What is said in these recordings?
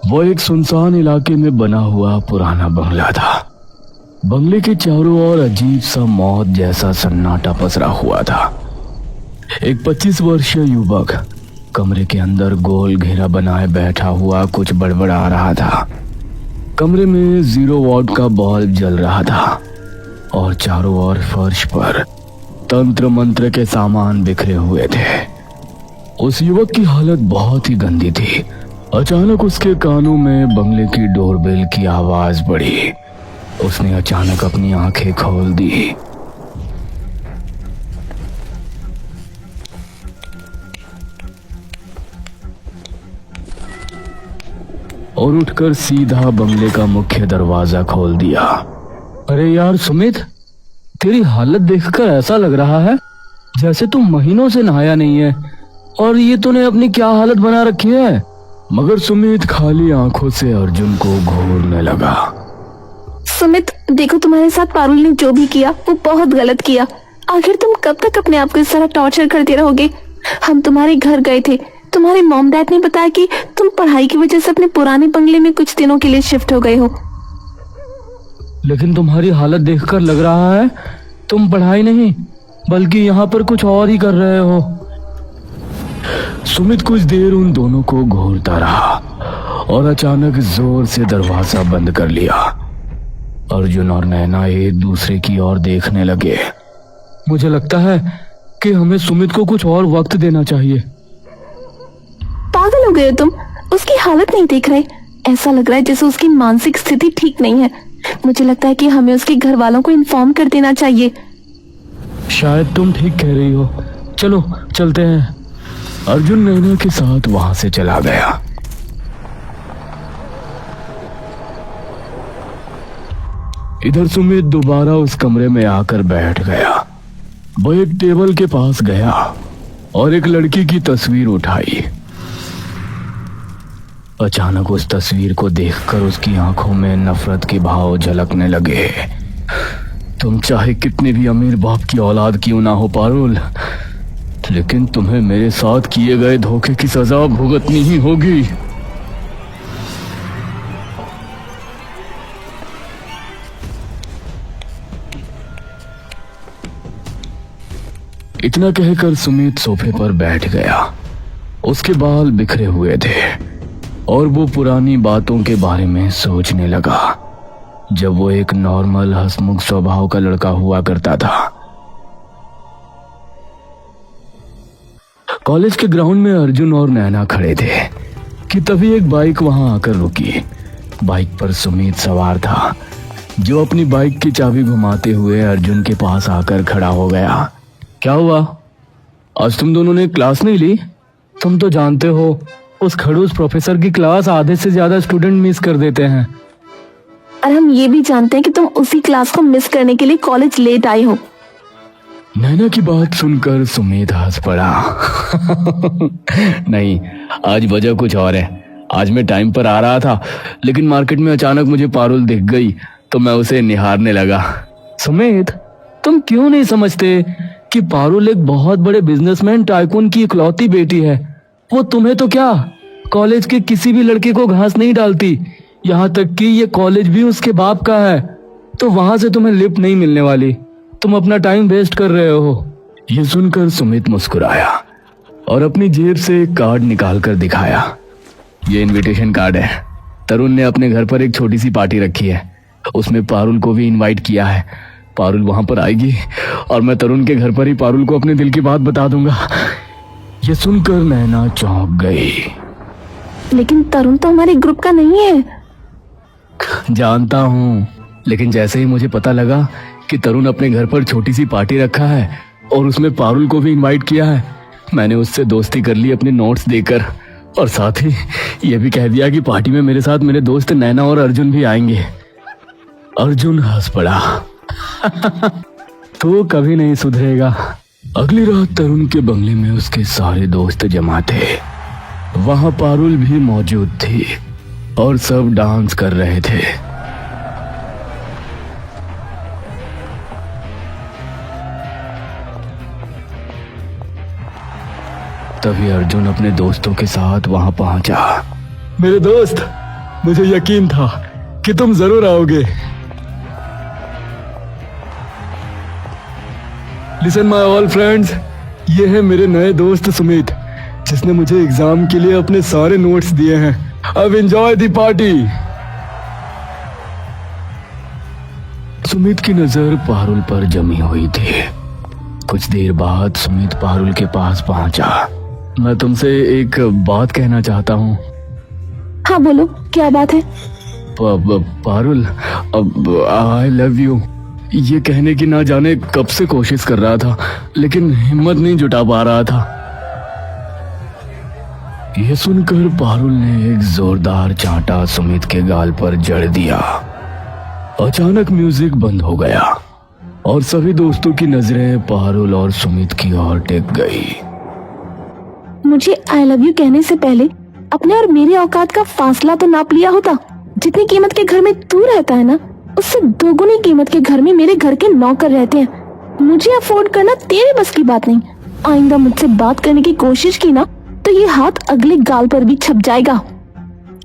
वो एक सुनसान इलाके में बना हुआ पुराना बंगला था। बंगले के चारों ओर अजीब सा मौत जैसा सन्नाटा पसरा हुआ था। एक 25 वर्षीय युवक कमरे के अंदर गोल घेरा बनाए बैठा हुआ कुछ बड़बड़ा रहा था। कमरे में 0 वॉट का बल्ब जल रहा था और चारों ओर फर्श पर तंत्र मंत्र के सामान बिखरे हुए थे। उस युवक की हालत बहुत ही गंदी थी। अचानक उसके कानों में बंगले की डोरबेल की आवाज बढ़ी। उसने अचानक अपनी आंखें खोल दी। और उठकर सीधा बंगले का मुख्य दरवाजा खोल दिया। अरे यार सुमित, तेरी हालत देखकर ऐसा लग रहा है जैसे तू महीनों से नहाया नहीं है। और ये तूने अपनी क्या हालत बना रखी है। मगर सुमित खाली आंखों से अर्जुन को घूरने लगा। सुमित देखो, तुम्हारे साथ पारुल ने जो भी किया वो बहुत गलत किया। आखिर तुम कब तक अपने आप को इस तरह टॉर्चर करते रहोगे। हम तुम्हारे घर गए थे, तुम्हारे मॉम डैड ने बताया कि तुम पढ़ाई की वजह से अपने पुराने बंगले में कुछ दिनों के लिए शिफ्ट हो गए हो। लेकिन तुम्हारी हालत देखकर लग रहा है तुम पढ़ाई नहीं बल्कि यहाँ पर कुछ और ही कर रहे हो। सुमित कुछ देर उन दोनों को घूरता रहा और अचानक जोर से दरवाजा बंद कर लिया। अर्जुन और नैना एक दूसरे की ओर देखने लगे। मुझे लगता है कि हमें सुमित को कुछ और वक्त देना चाहिए। पागल हो गए हो तुम, उसकी हालत नहीं देख रहे। ऐसा लग रहा है जैसे उसकी मानसिक स्थिति ठीक नहीं है। मुझे लगता है कि हमें उसके घर वालों को इन्फॉर्म कर देना चाहिए। शायद तुम ठीक कह रही हो, चलो चलते हैं। अर्जुन नैना के साथ वहां से चला गया। इधर सुमित दोबारा उस कमरे में आकर बैठ गया। वो एक टेबल के पास गया और एक लड़की की तस्वीर उठाई। अचानक उस तस्वीर को देखकर उसकी आंखों में नफरत के भाव झलकने लगे। तुम चाहे कितने भी अमीर बाप की औलाद क्यों ना हो पारुल, लेकिन तुम्हें मेरे साथ किए गए धोखे की सजा भुगतनी ही होगी। इतना कहकर सुमित सोफे पर बैठ गया। उसके बाल बिखरे हुए थे और वो पुरानी बातों के बारे में सोचने लगा जब वो एक नॉर्मल हंसमुख स्वभाव का लड़का हुआ करता था। कॉलेज के ग्राउंड में अर्जुन और नैना खड़े थे कि तभी एक बाइक वहां आकर रुकी। बाइक पर सुमित सवार था, जो अपनी बाइक की चाबी घुमाते हुए अर्जुन के पास आकर खड़ा हो गया। क्या हुआ, आज तुम दोनों ने क्लास नहीं ली? तुम तो जानते हो उस खड़ूस प्रोफेसर की क्लास आधे से ज्यादा स्टूडेंट मिस कर देते हैं। और हम ये भी जानते हैं कि तुम उसी क्लास को मिस करने के लिए कॉलेज लेट आए हो। नैना की बात सुनकर सुमित हंस पड़ा। नहीं, आज वजह कुछ और है। आज मैं टाइम पर आ रहा था, लेकिन मार्केट में अचानक मुझे पारुल दिख गई तो मैं उसे निहारने लगा। सुमित, तुम क्यों नहीं समझते कि पारुल एक बहुत बड़े बिजनेसमैन टाइकून की इकलौती बेटी है। वो तुम्हें तो क्या, कॉलेज के किसी भी लड़के को घास नहीं डालती। यहाँ तक कि ये कॉलेज भी उसके बाप का है, तो वहां से तुम्हें लिफ्ट नहीं मिलने वाली। तुम अपना टाइम वेस्ट कर रहे हो। ये सुनकर सुमित मुस्कुराया और अपनी जेब से एक कार्ड निकाल कर दिखाया। ये इनविटेशन कार्ड है। तरुण ने अपने घर पर एक छोटी सी पार्टी रखी है, उसमें पारुल को भी इनवाइट किया है। पारुल वहां पर आएगी और मैं तरुण के घर पर ही पारुल को अपने दिल की बात बता दूंगा। ये सुनकर नैना चौंक गई। लेकिन तरुण तो हमारे ग्रुप का नहीं है। जानता हूँ, लेकिन जैसे ही मुझे पता लगा कि तरुण अपने घर पर छोटी सी पार्टी रखा है और उसमें पारुल को भी इनवाइट किया है, मैंने उससे दोस्ती कर ली अपने नोट्स देकर, और साथ ही ये भी कह दिया कि पार्टी में मेरे साथ मेरे दोस्त नैना और अर्जुन भी आएंगे। अर्जुन हंस पड़ा। तो कभी नहीं सुधरेगा। अगली रात तरुण के बंगले में उसके सारे दोस्त जमा थे। वहां पारुल भी मौजूद थी और सब डांस कर रहे थे। तभी अर्जुन अपने दोस्तों के साथ वहां पहुंचा। मेरे दोस्त, मुझे यकीन था कि तुम जरूर आओगे। लिसन माय ऑल फ्रेंड्स, ये है मेरे नए दोस्त सुमित, जिसने मुझे एग्जाम के लिए अपने सारे नोट्स दिए हैं। अब एंजॉय द पार्टी। सुमित की नजर पारुल पर जमी हुई थी। कुछ देर बाद सुमित पारुल के पास पहुंचा। मैं तुमसे एक बात कहना चाहता हूँ। हाँ बोलो, क्या बात है? पारुल, अब आई लव यू ये कहने की ना जाने कब से कोशिश कर रहा था, लेकिन हिम्मत नहीं जुटा पा रहा था। यह सुनकर पारुल ने एक जोरदार चांटा सुमित के गाल पर जड़ दिया। अचानक म्यूजिक बंद हो गया और सभी दोस्तों की नजरें पारुल और सुमित की ओर टिक गई। मुझे आई लव यू कहने से पहले अपने और मेरे औकात का फासला तो नाप लिया होता। जितनी कीमत के घर में तू रहता है ना, उससे दोगुनी कीमत के घर में मेरे घर के नौकर रहते हैं। मुझे अफोर्ड करना तेरे बस की बात नहीं। आइंदा मुझसे बात करने की कोशिश की ना तो ये हाथ अगले गाल पर भी छप जाएगा।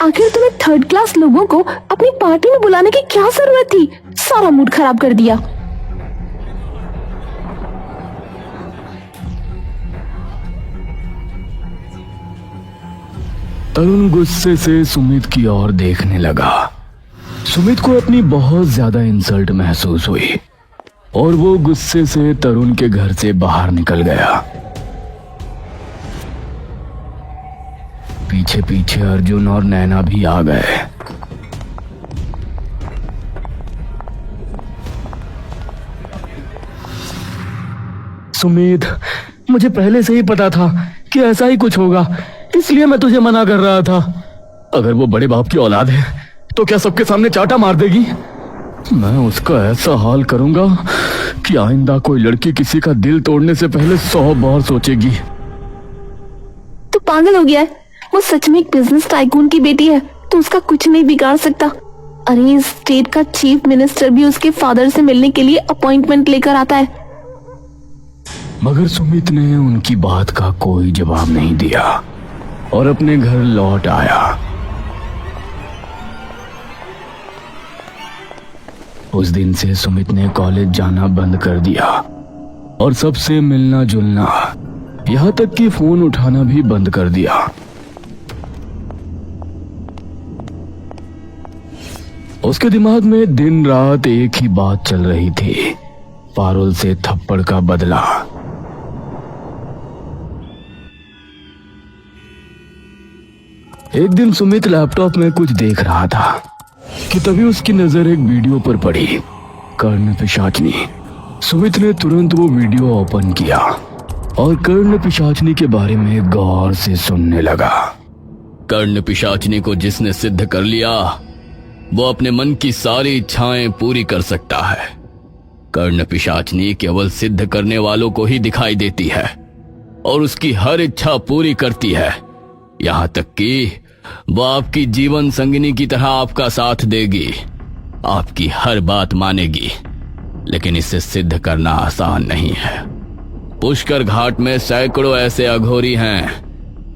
आखिर तुम्हें थर्ड क्लास लोगों को अपनी पार्टी में बुलाने की क्या जरूरत थी? सारा मूड खराब कर दिया। तरुण गुस्से से सुमित की ओर देखने लगा। सुमित को अपनी बहुत ज्यादा इंसल्ट महसूस हुई और वो गुस्से से तरुण के घर से बाहर निकल गया। पीछे पीछे अर्जुन और नैना भी आ गए। सुमित, मुझे पहले से ही पता था कि ऐसा ही कुछ होगा, इसलिए मैं तुझे मना कर रहा था। अगर वो बड़े बाप की औलाद है तो क्या सबके सामने चाटा मार देगी? मैं उसका ऐसा हाल करूंगा कि आइंदा कोई लड़की किसी का दिल तोड़ने से पहले 100 बार सोचेगी। तू पागल हो गया है? वो सच में एक बिजनेस टाइकून की बेटी है, तो उसका कुछ नहीं बिगाड़ सकता। अरे इस स्टेट का चीफ मिनिस्टर भी उसके फादर से मिलने के लिए अपॉइंटमेंट लेकर आता है। मगर सुमित ने उनकी बात का कोई जवाब नहीं दिया और अपने घर लौट आया। उस दिन से सुमित ने कॉलेज जाना बंद कर दिया और सबसे मिलना जुलना, यहाँ तक कि फोन उठाना भी बंद कर दिया। उसके दिमाग में दिन रात एक ही बात चल रही थी, पारुल से थप्पड़ का बदला। एक दिन सुमित लैपटॉप में कुछ देख रहा था कि तभी उसकी नजर एक वीडियो पर पड़ी, कर्ण पिशाचनी। सुमित ने तुरंत वो वीडियो ओपन किया और कर्ण पिशाचनी के बारे में गौर से सुनने लगा। कर्ण पिशाचनी को जिसने सिद्ध कर लिया वो अपने मन की सारी इच्छाएं पूरी कर सकता है। कर्ण पिशाचनी केवल सिद्ध करने वालों को ही दिखाई देती है और उसकी हर इच्छा पूरी करती है, यहाँ तक कि वो आपकी जीवन संगिनी की तरह आपका साथ देगी, आपकी हर बात मानेगी। लेकिन इसे सिद्ध करना आसान नहीं है। पुष्कर घाट में सैकड़ों ऐसे अघोरी हैं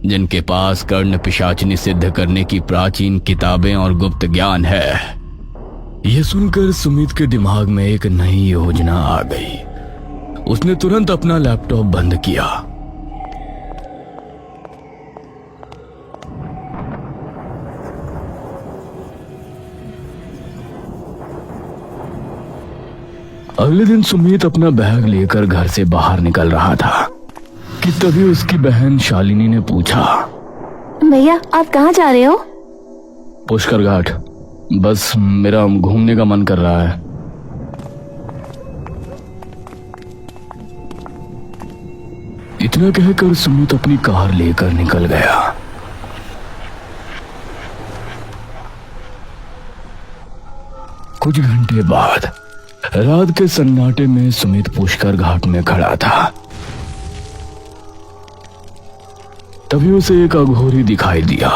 जिनके पास कर्ण पिशाचनी सिद्ध करने की प्राचीन किताबें और गुप्त ज्ञान है। यह सुनकर सुमित के दिमाग में एक नई योजना आ गई। उसने तुरंत अपना लैपटॉप बंद किया। अगले दिन सुमित अपना बैग लेकर घर से बाहर निकल रहा था कि तभी उसकी बहन शालिनी ने पूछा, भैया आप कहाँ जा रहे हो? पुष्कर घाट, बस मेरा घूमने का मन कर रहा है। इतना कहकर सुमित अपनी कार लेकर निकल गया। कुछ घंटे बाद रात के सन्नाटे में सुमित पुष्कर घाट में खड़ा था। तभी उसे एक अघोरी दिखाई दिया।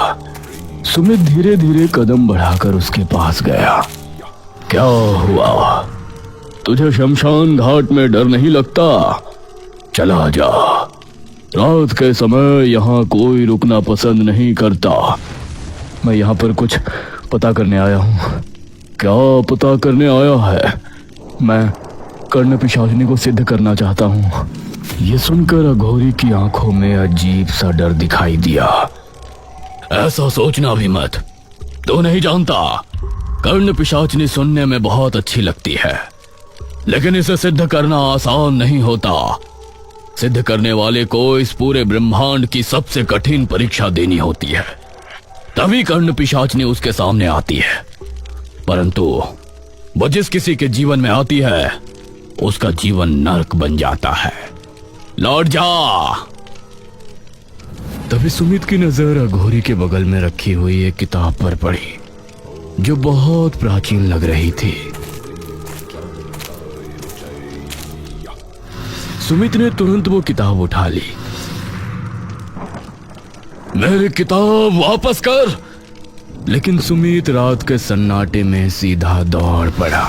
सुमित धीरे धीरे कदम बढ़ाकर उसके पास गया। क्या हुआ? तुझे शमशान घाट में डर नहीं लगता? चला जा। रात के समय यहाँ कोई रुकना पसंद नहीं करता। मैं यहाँ पर कुछ पता करने आया हूँ। क्या पता करने आया है? मैं कर्ण पिशाचिनी को सिद्ध करना चाहता हूँ। ये सुनकर अघोरी की आंखों में अजीब सा डर दिखाई दिया। ऐसा सोचना भी मत, तू नहीं जानता, कर्ण पिशाचिनी सुनने में बहुत अच्छी लगती है, लेकिन इसे सिद्ध करना आसान नहीं होता। सिद्ध करने वाले को इस पूरे ब्रह्मांड की सबसे कठिन परीक्षा देनी होती है, तभी कर्ण पिशाचिनी उसके सामने आती है। परंतु वो जिस किसी के जीवन में आती है उसका जीवन नरक बन जाता है। लौट जा। तभी सुमित की नजर अघोरी के बगल में रखी हुई एक किताब पर पड़ी जो बहुत प्राचीन लग रही थी। सुमित ने तुरंत वो किताब उठा ली। मेरी किताब वापस कर। लेकिन सुमित रात के सन्नाटे में सीधा दौड़ पड़ा।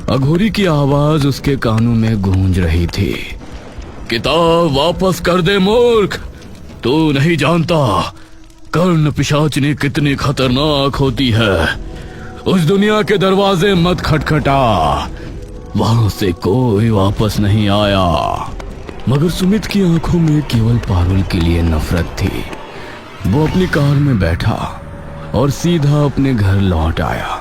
अघोरी की आवाज उसके कानों में गूंज रही थी। किताब वापस कर दे मूर्ख, तू नहीं जानता कर्ण पिशाचिनी कितनी खतरनाक होती है। उस दुनिया के दरवाजे मत खटखटा, वहां से कोई वापस नहीं आया। मगर सुमित की आंखों में केवल पारुल के लिए नफरत थी। वो अपनी कार में बैठा और सीधा अपने घर लौट आया।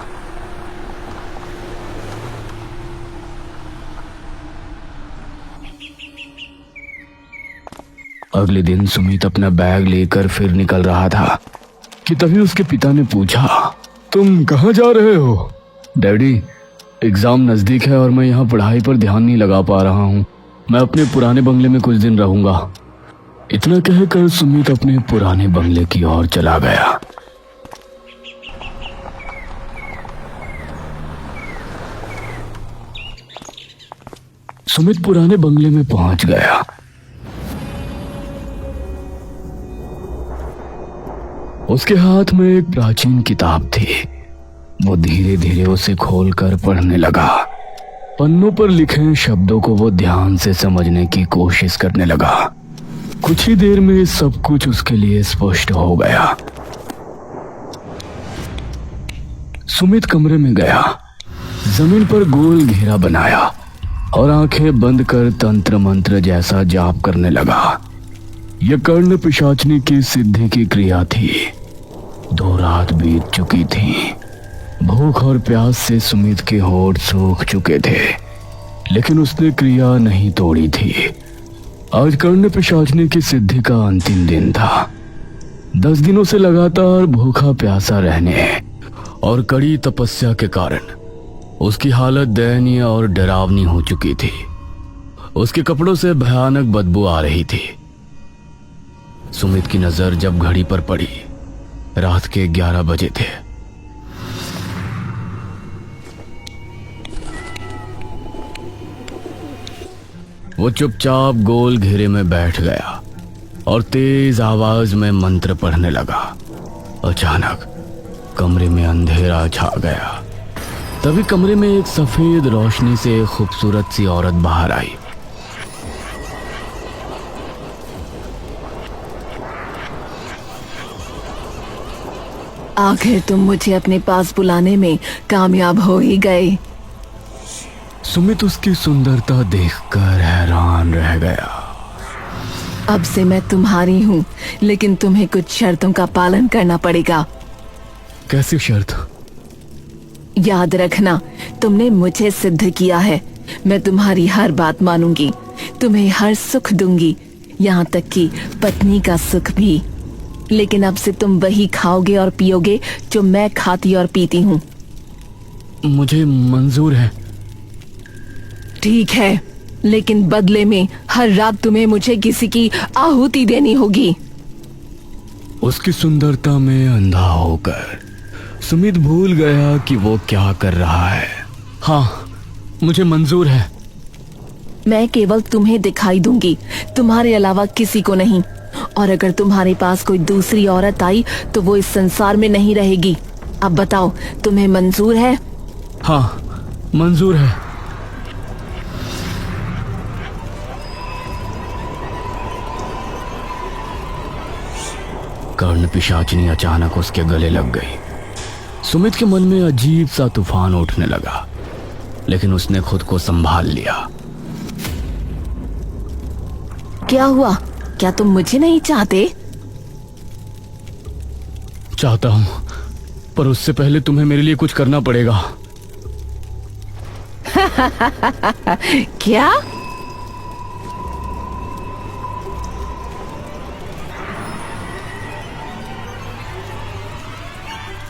अगले दिन सुमित अपना बैग लेकर फिर निकल रहा था कि तभी उसके पिता ने पूछा, तुम कहाँ जा रहे हो? डैडी, एग्जाम नजदीक है और मैं यहाँ पढ़ाई पर ध्यान नहीं लगा पा रहा हूँ। मैं अपने पुराने बंगले में कुछ दिन रहूंगा। इतना कहकर सुमित अपने पुराने बंगले की ओर चला गया। सुमित पुराने बंगले में पहुंच गया। उसके हाथ में एक प्राचीन किताब थी। वो धीरे धीरे उसे खोलकर पढ़ने लगा। पन्नों पर लिखे शब्दों को वो ध्यान से समझने की कोशिश करने लगा। कुछ ही देर में सब कुछ उसके लिए स्पष्ट हो गया। सुमित कमरे में गया, जमीन पर गोल घेरा बनाया और आंखें बंद कर तंत्र मंत्र जैसा जाप करने लगा। यह कर्ण पिशाचिनी की सिद्धि की क्रिया थी। 2 रात बीत चुकी थी। भूख और प्यास से सुमित के होठ सूख चुके थे, लेकिन उसने क्रिया नहीं तोड़ी थी। आज कर्ण पिशाचिनी की सिद्धि का अंतिम दिन था। 10 दिनों से लगातार भूखा प्यासा रहने और कड़ी तपस्या के कारण उसकी हालत दयनीय और डरावनी हो चुकी थी। उसके कपड़ों से भयानक बदबू आ रही थी। सुमित की नजर जब घड़ी पर पड़ी, रात के 11 बजे थे। वो चुपचाप गोल घेरे में बैठ गया और तेज आवाज में मंत्र पढ़ने लगा। अचानक कमरे में अंधेरा छा गया। तभी कमरे में एक सफेद रोशनी से एक खूबसूरत सी औरत बाहर आई। आखिर तुम मुझे अपने पास बुलाने में कामयाब हो ही गए। सुमित उसकी सुंदरता देखकर हैरान रह गया। अब से मैं तुम्हारी हूँ, लेकिन तुम्हें कुछ शर्तों का पालन करना पड़ेगा। कैसी शर्त? याद रखना, तुमने मुझे सिद्ध किया है। मैं तुम्हारी हर बात मानूंगी, तुम्हें हर सुख दूंगी, यहाँ तक कि पत्नी का सुख भी। लेकिन अब से तुम वही खाओगे और पियोगे जो मैं खाती और पीती हूँ। मुझे मंजूर है। ठीक है, लेकिन बदले में हर रात तुम्हें मुझे किसी की आहुति देनी होगी। उसकी सुंदरता में अंधा होकर सुमित भूल गया कि वो क्या कर रहा है। हाँ, मुझे मंजूर है। मैं केवल तुम्हें दिखाई दूंगी, तुम्हारे अलावा किसी को नहीं। और अगर तुम्हारे पास कोई दूसरी औरत आई तो वो इस संसार में नहीं रहेगी। अब बताओ, तुम्हें मंजूर है? हाँ, मंजूर है। कर्ण पिशाचिनी अचानक उसके गले लग गई। सुमित के मन में अजीब सा तूफान उठने लगा, लेकिन उसने खुद को संभाल लिया। क्या हुआ? क्या तुम मुझे नहीं चाहते? चाहता हूं, पर उससे पहले तुम्हें मेरे लिए कुछ करना पड़ेगा। क्या?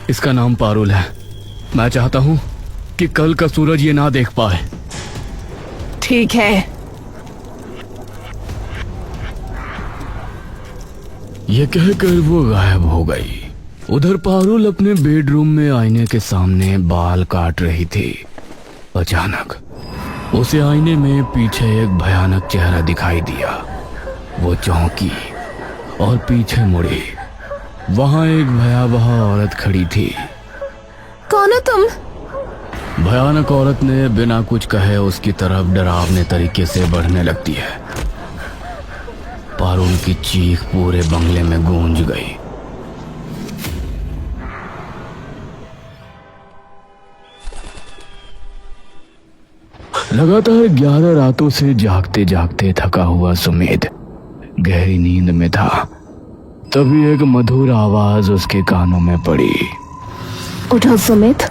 इसका नाम पारुल है। मैं चाहता हूं कि कल का सूरज ये ना देख पाए। ठीक है। ये कहकर वो गायब हो गई। उधर पारुल अपने बेडरूम में आईने के सामने बाल काट रही थी। अचानक उसे आईने में पीछे एक भयानक चेहरा दिखाई दिया। वो चौंकी और पीछे मुड़ी। वहां एक भयावह औरत खड़ी थी। कौन हो तुम? भयानक औरत ने बिना कुछ कहे उसकी तरफ डरावने तरीके से बढ़ने लगती है। पारुल की चीख पूरे बंगले में गूंज गई। लगातार 11 रातों से जागते जागते थका हुआ सुमित गहरी नींद में था। तभी एक मधुर आवाज उसके कानों में पड़ी। उठो सुमित।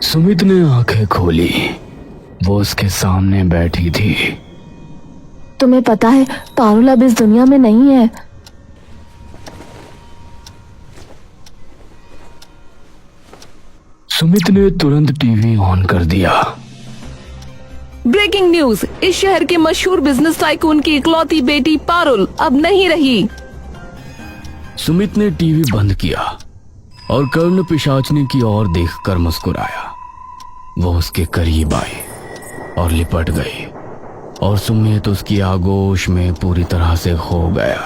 सुमित ने आंखें खोली। वो उसके सामने बैठी थी। तुम्हें पता है पारुल अब इस दुनिया में नहीं है। सुमित ने तुरंत टीवी ऑन कर दिया। Breaking news! इस शहर के मशहूर बिजनेस टाइकून की इकलौती बेटी पारुल अब नहीं रही। सुमित ने टीवी बंद किया और कर्ण पिशाचनी की ओर देखकर मुस्कुराया। वो उसके करीब आई और लिपट गई और सुमित उसकी आगोश में पूरी तरह से खो गया।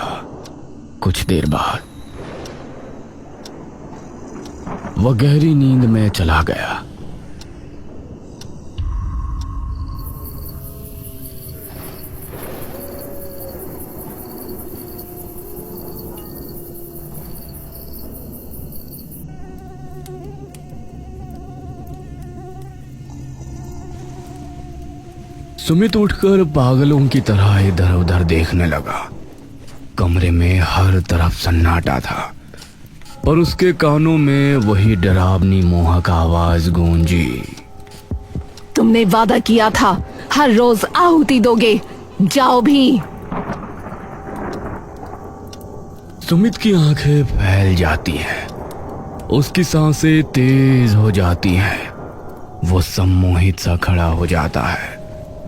कुछ देर बाद वह गहरी नींद में चला गया। सुमित उठकर पागलों की तरह इधर उधर देखने लगा। कमरे में हर तरफ सन्नाटा था, पर उसके कानों में वही डरावनी मोहक आवाज गूंजी। तुमने वादा किया था हर रोज आहुति दोगे, जाओ भी। सुमित की आंखें फैल जाती हैं, उसकी सांसें तेज हो जाती हैं। वो सम्मोहित सा खड़ा हो जाता है।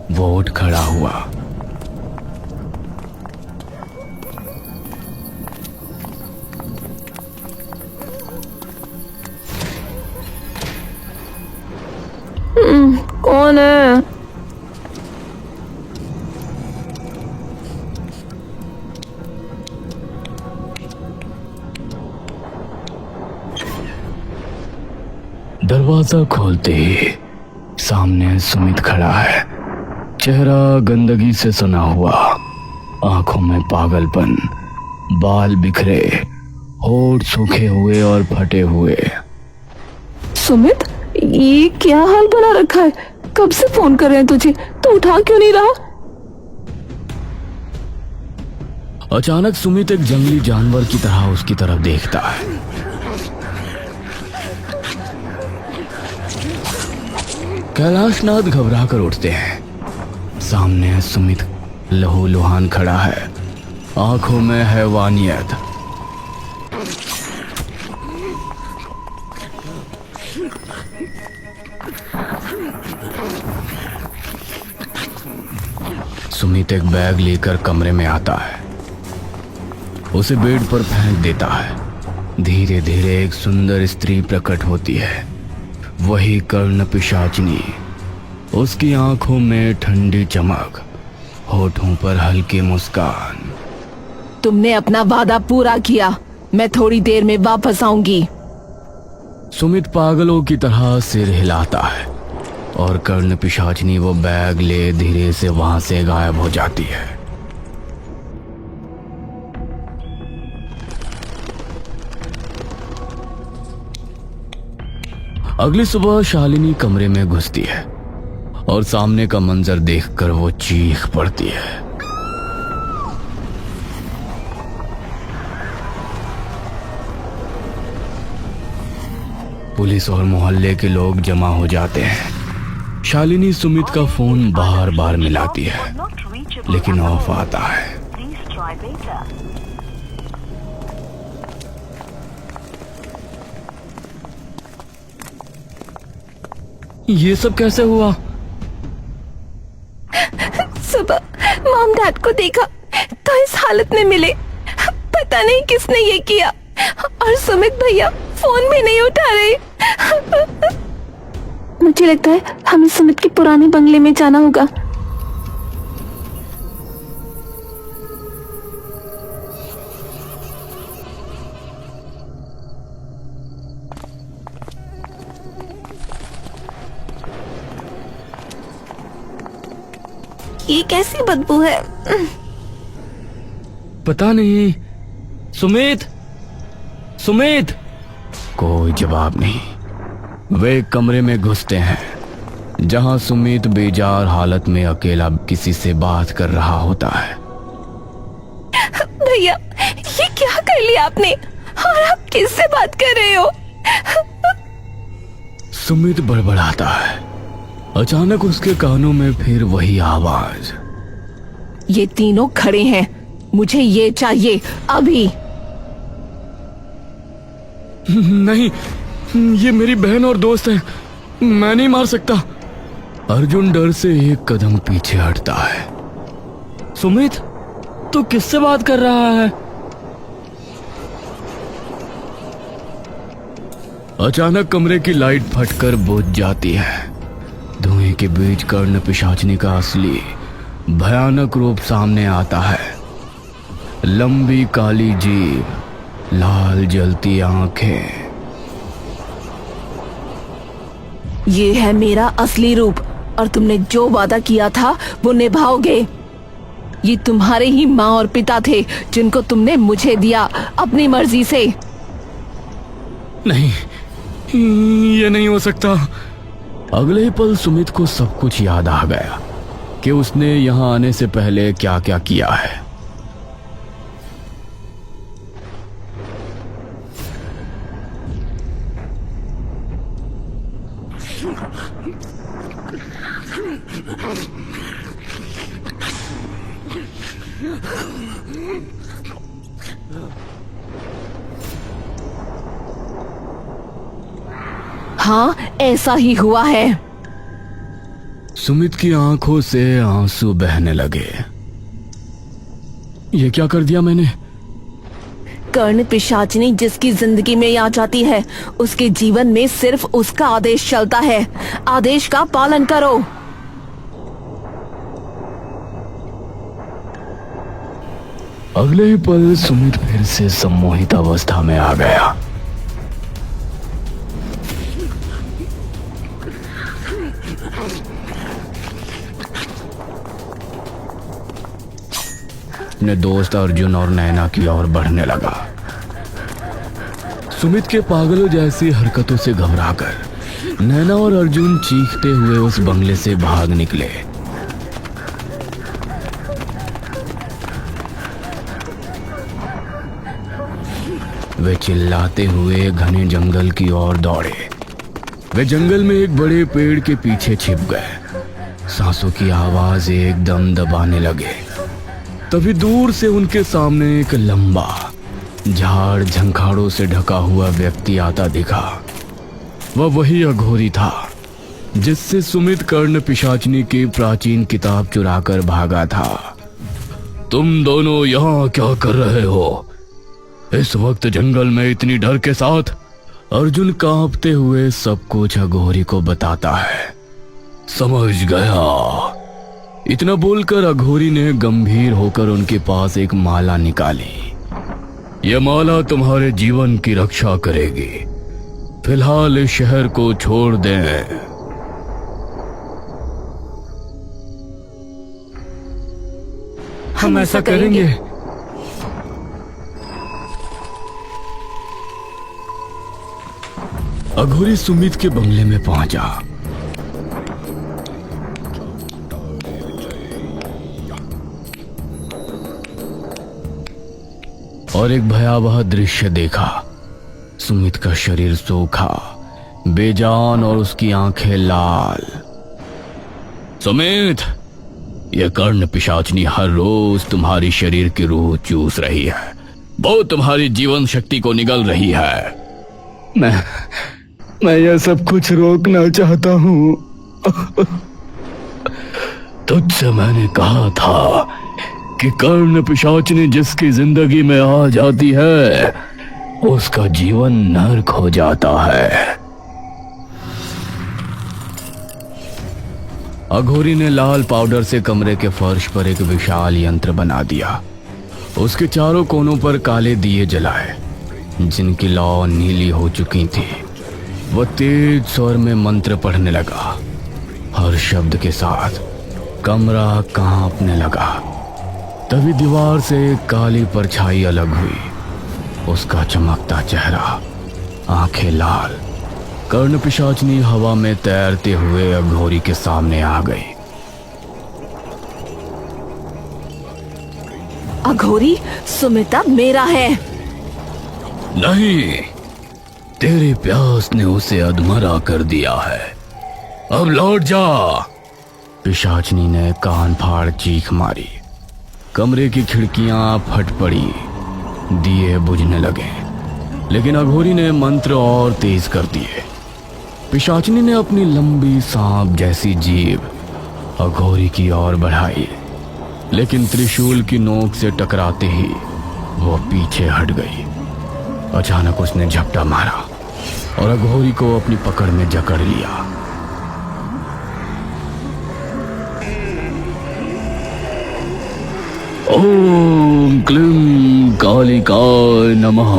वो उठ खड़ा हुआ। कौन है? दरवाजा खोलते ही सामने सुमित खड़ा है। चेहरा गंदगी से सना हुआ, आंखों में पागलपन, बाल बिखरे, होठ सूखे हुए और फटे हुए। सुमित, ये क्या हाल बना रखा है? कब से फोन कर रहे हैं तुझे, तू उठा क्यों नहीं रहा? अचानक सुमित एक जंगली जानवर की तरह उसकी तरफ देखता है। कैलाशनाथ घबरा कर उठते हैं। सामने सुमित लहूलुहान खड़ा है, आंखों में हैवानियत। सुमित एक बैग लेकर कमरे में आता है, उसे बेड पर फेंक देता है। धीरे धीरे एक सुंदर स्त्री प्रकट होती है, वही कर्ण पिशाचिनी। उसकी आंखों में ठंडी चमक, होठों पर हल्की मुस्कान। तुमने अपना वादा पूरा किया, मैं थोड़ी देर में वापस आऊंगी। सुमित पागलों की तरह सिर हिलाता है और कर्ण पिशाचिनी वो बैग ले धीरे से वहां से गायब हो जाती है। अगली सुबह शालिनी कमरे में घुसती है और सामने का मंजर देखकर वो चीख पड़ती है। पुलिस और मोहल्ले के लोग जमा हो जाते हैं। शालिनी सुमित का फोन बार बार मिलाती है लेकिन ऑफ आता है। ये सब कैसे हुआ? सुबह मॉम डैड को देखा तो इस हालत में मिले। पता नहीं किसने ये किया और सुमित भैया फोन भी नहीं उठा रहे। मुझे लगता है हमें सुमित के पुराने बंगले में जाना होगा। ये कैसी बदबू है? पता नहीं। सुमित, सुमित। कोई जवाब नहीं। वे एक कमरे में घुसते हैं जहां सुमित बेजार हालत में अकेला किसी से बात कर रहा होता है। भैया ये क्या कर लिया आपने और आप किससे बात कर रहे हो? सुमित बड़बड़ाता है। अचानक उसके कानों में फिर वही आवाज। ये तीनों खड़े हैं, मुझे ये चाहिए अभी। नहीं, ये मेरी बहन और दोस्त है, मैं नहीं मार सकता। अर्जुन डर से एक कदम पीछे हटता है। सुमित, तू किससे बात कर रहा है? अचानक कमरे की लाइट फटकर बुझ जाती है। धुएं के बीच कर्ण पिशाचनी का असली भयानक रूप सामने आता है। लंबी काली जीभ, लाल जलती आंखें। ये है मेरा असली रूप और तुमने जो वादा किया था वो निभाओगे। ये तुम्हारे ही माँ और पिता थे जिनको तुमने मुझे दिया अपनी मर्जी से। नहीं, ये नहीं हो सकता। अगले ही पल सुमित को सब कुछ याद आ गया कि उसने यहां आने से पहले क्या क्या किया है। हाँ, ऐसा ही हुआ है। सुमित की आंखों से आंसू बहने लगे। ये क्या कर दिया मैंने? कर्ण पिशाचिनी जिसकी जिंदगी में आ जाती है उसके जीवन में सिर्फ उसका आदेश चलता है। आदेश का पालन करो। अगले ही पल सुमित फिर से सम्मोहित अवस्था में आ गया। अपने दोस्त अर्जुन और नैना की ओर बढ़ने लगा। सुमित के पागलों जैसी हरकतों से घबराकर नैना और अर्जुन चीखते हुए उस बंगले से भाग निकले। वे चिल्लाते हुए घने जंगल की ओर दौड़े। वे जंगल में एक बड़े पेड़ के पीछे छिप गए। सांसों की आवाज एकदम दबाने लगे। तभी दूर से उनके सामने एक लंबा झाड़ झंखाड़ों से ढका हुआ व्यक्ति आता दिखा। वह वही अघोरी था जिससे सुमित कर्ण पिशाचनी की प्राचीन किताब चुराकर भागा था। तुम दोनों यहाँ क्या कर रहे हो? इस वक्त जंगल में इतनी डर के साथ? अर्जुन कांपते हुए सब कुछ अघोरी को बताता है। समझ गया। इतना बोलकर अघोरी ने गंभीर होकर उनके पास एक माला निकाली। यह माला तुम्हारे जीवन की रक्षा करेगी। फिलहाल इस शहर को छोड़ दें। हम ऐसा करेंगे। अघोरी सुमित के बंगले में पहुंचा। और एक भयावह दृश्य देखा। सुमित का शरीर सूखा, बेजान और उसकी आंखें लाल। सुमित, यह कर्ण पिशाचनी हर रोज तुम्हारी शरीर की रूह चूस रही है। वो तुम्हारी जीवन शक्ति को निगल रही है। मैं यह सब कुछ रोकना चाहता हूँ। तुझसे मैंने कहा था कि कर्ण पिशाचनी जिसकी जिंदगी में आ जाती है उसका जीवन नर्क हो जाता है। अघोरी ने लाल पाउडर से कमरे के फर्श पर एक विशाल यंत्र बना दिया। उसके चारों कोनों पर काले दिए जलाए जिनकी लौ नीली हो चुकी थी। वह तेज स्वर में मंत्र पढ़ने लगा। हर शब्द के साथ कमरा कांपने लगा। तभी दीवार से एक काली परछाई अलग हुई। उसका चमकता चेहरा, आंखें लाल, कर्ण पिशाचनी हवा में तैरते हुए अघोरी के सामने आ गई। अघोरी, सुमिता मेरा है। नहीं, तेरी प्यास ने उसे अधमरा कर दिया है। अब लौट जा। पिशाचनी ने कान फाड़ चीख मारी। कमरे की खिड़कियां फट पड़ी, दिए बुझने लगे। लेकिन अघोरी ने मंत्र और तेज कर दिए। पिशाचनी ने अपनी लंबी सांप जैसी जीभ अघोरी की ओर बढ़ाई, लेकिन त्रिशूल की नोक से टकराते ही वो पीछे हट गई। अचानक उसने झपटा मारा और अघोरी को अपनी पकड़ में जकड़ लिया। ओम क्लीं कालिकाय नमः।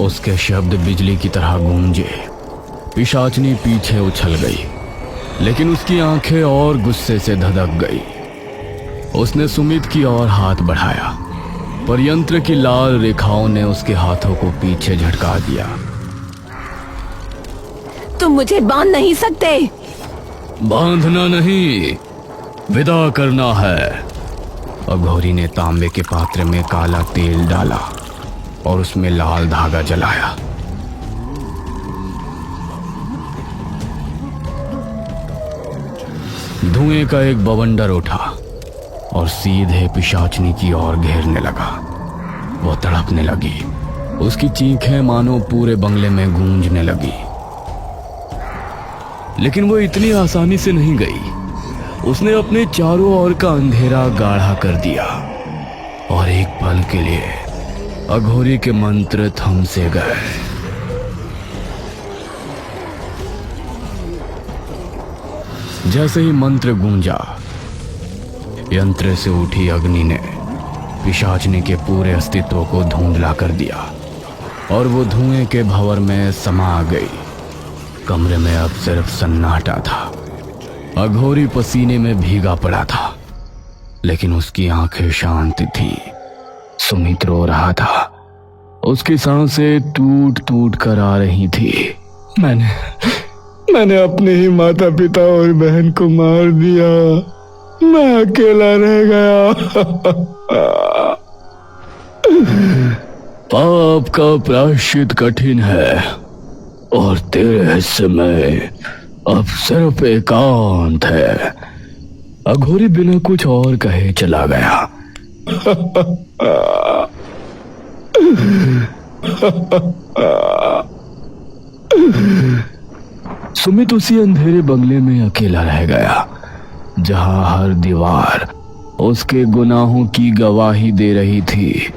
उसके शब्द बिजली की तरह गूंजे। पिशाचनी पीछे उछल गई, लेकिन उसकी आंखें और गुस्से से धधक गई। उसने सुमित की ओर हाथ बढ़ाया, पर यंत्र की लाल रेखाओं ने उसके हाथों को पीछे झटका दिया। तुम मुझे बांध नहीं सकते। बांधना नहीं, विदा करना है। अघोरी ने तांबे के पात्र में काला तेल डाला और उसमें लाल धागा जलाया। धुएं का एक बवंडर उठा और सीधे पिशाचनी की ओर घेरने लगा। वो तड़पने लगी। उसकी चीखें मानो पूरे बंगले में गूंजने लगी। लेकिन वो इतनी आसानी से नहीं गई। उसने अपने चारों ओर का अंधेरा गाढ़ा कर दिया और एक पल के लिए अघोरी के मंत्र थम से गए। जैसे ही मंत्र गूंजा, यंत्र से उठी अग्नि ने पिशाचनी के पूरे अस्तित्व को धुंधला कर दिया और वो धुएं के भंवर में समा गई। कमरे में अब सिर्फ सन्नाटा था। अघोरी पसीने में भीगा पड़ा था, लेकिन उसकी आंखें शांत थी। सुमित रो रहा था। उसकी सांसें टूट टूट कर आ रही थी। मैंने अपने ही माता पिता और बहन को मार दिया। मैं अकेला रह गया। पाप का प्रायश्चित कठिन है और तेरे हिस्से में अब सिर्फ एकांत है। अघोरी बिना कुछ और कहे चला गया। सुमित उसी अंधेरे बंगले में अकेला रह गया, जहां हर दीवार उसके गुनाहों की गवाही दे रही थी।